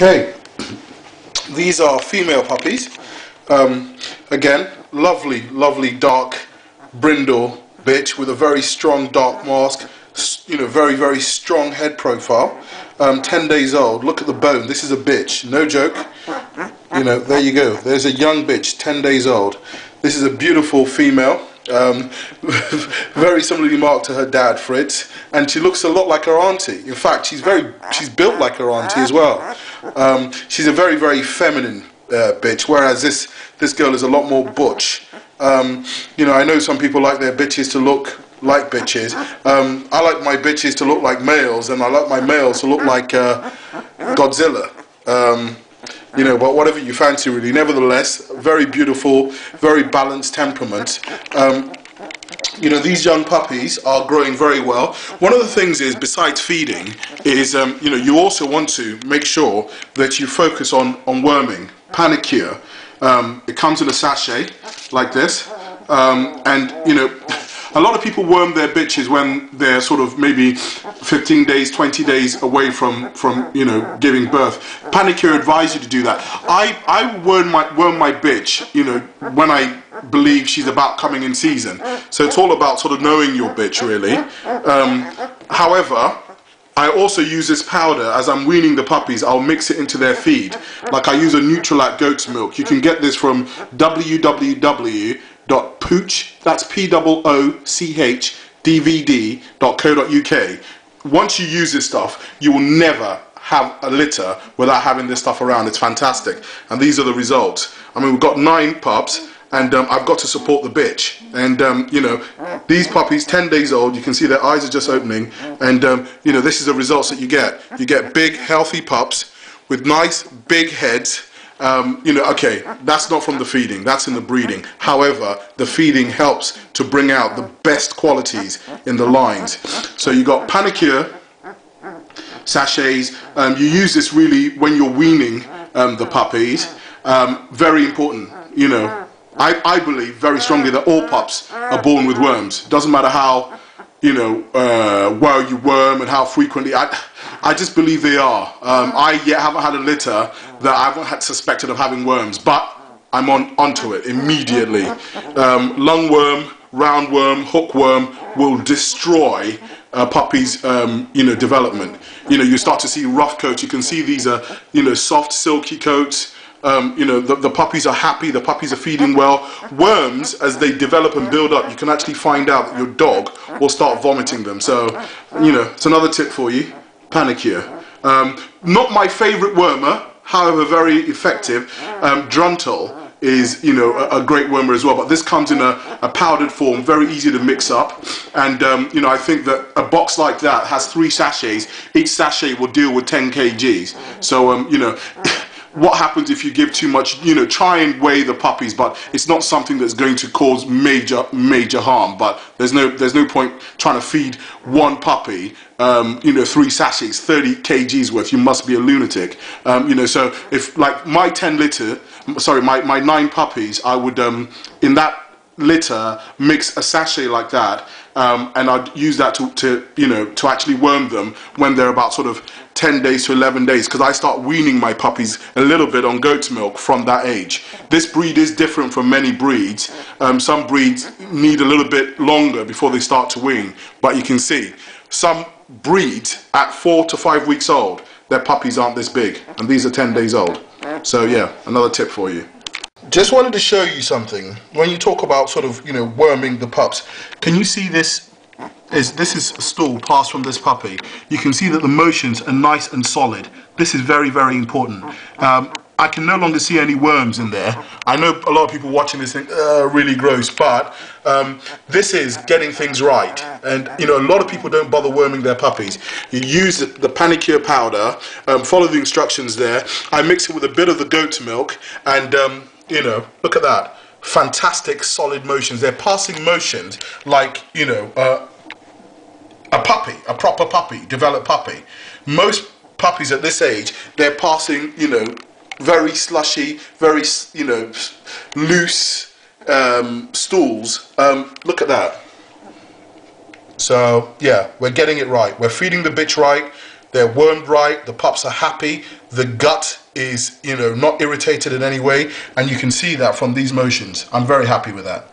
Okay, these are female puppies. Again, lovely dark brindle bitch with a very strong dark mask, very strong head profile. 10 days old. Look at the bone. This is a bitch, no joke. There you go. There's a young bitch, 10 days old. This is a beautiful female. Very similarly marked to her dad, Fritz, and she looks a lot like her auntie. In fact, she's built like her auntie as well. She's a very feminine bitch, whereas this girl is a lot more butch. I know some people like their bitches to look like bitches. I like my bitches to look like males, and I like my males to look like Godzilla. But whatever you fancy, really. Nevertheless, very beautiful, very balanced temperament. These young puppies are growing very well. One of the things is, besides feeding, is you also want to make sure that you focus on worming, panicure. It comes in a sachet like this, and a lot of people worm their bitches when they're sort of maybe 15 days, 20 days away from giving birth. Panicure advise you to do that. I worm my bitch, when I believe she's about coming in season. So it's all about sort of knowing your bitch, really. However, I also use this powder as I'm weaning the puppies. I'll mix it into their feed. Like I use a Nutrilite goat's milk. You can get this from www.pooch, that's POOCH, Once you use this stuff, you will never have a litter without having this stuff around. It's fantastic. And these are the results. I mean, we've got 9 pups, and I've got to support the bitch. And these puppies, 10 days old, you can see their eyes are just opening, and this is the results that you get. You get big, healthy pups with nice, big heads. Okay, that's not from the feeding, that's in the breeding. However, the feeding helps to bring out the best qualities in the lines. So you got panicure sachets. You use this really when you're weaning the puppies. Very important. I believe very strongly that all pups are born with worms. Doesn't matter how well you worm and how frequently. I just believe they are. I yet haven't had a litter that I haven't had suspected of having worms, but I'm onto it immediately. Lungworm, roundworm, hookworm will destroy a puppy's development. You start to see rough coats. You can see these are soft, silky coats. The puppies are happy, the puppies are feeding well. Worms, as they develop and build up, you can actually find out that your dog will start vomiting them. So, it's another tip for you. Panicure. Not my favorite wormer, however very effective. Druntal is a great wormer as well, but this comes in a powdered form, very easy to mix up. And I think that a box like that has 3 sachets. Each sachet will deal with 10 kgs. So what happens if you give too much? Try and weigh the puppies, but it's not something that's going to cause major harm. But there's no point trying to feed one puppy 3 sachets, 30 kgs worth. You must be a lunatic. So if like my 9 puppies, I would in that litter mix a sachet like that, and I'd use that to actually worm them when they're about sort of 10 days to 11 days, because I start weaning my puppies a little bit on goat's milk from that age. This breed is different from many breeds. Some breeds need a little bit longer before they start to wean, but you can see some breeds at 4 to 5 weeks old, their puppies aren't this big, and these are 10 days old. So yeah, another tip for you. Just wanted to show you something. When you talk about sort of worming the pups, can you see this? This is a stool passed from this puppy. You can see that the motions are nice and solid. This is very important. I can no longer see any worms in there. I know a lot of people watching this think, really gross, but this is getting things right. And a lot of people don't bother worming their puppies. You use the panicure powder, follow the instructions there. I mix it with a bit of the goat's milk, and look at that. Fantastic solid motions. They're passing motions like a puppy, a proper puppy, developed puppy. Most puppies at this age, they're passing very slushy, very loose stools. Look at that. So yeah, we're getting it right. We're feeding the bitch right. they're wormed right, the pups are happy, the gut is, you know, not irritated in any way, and you can see that from these motions. I'm very happy with that.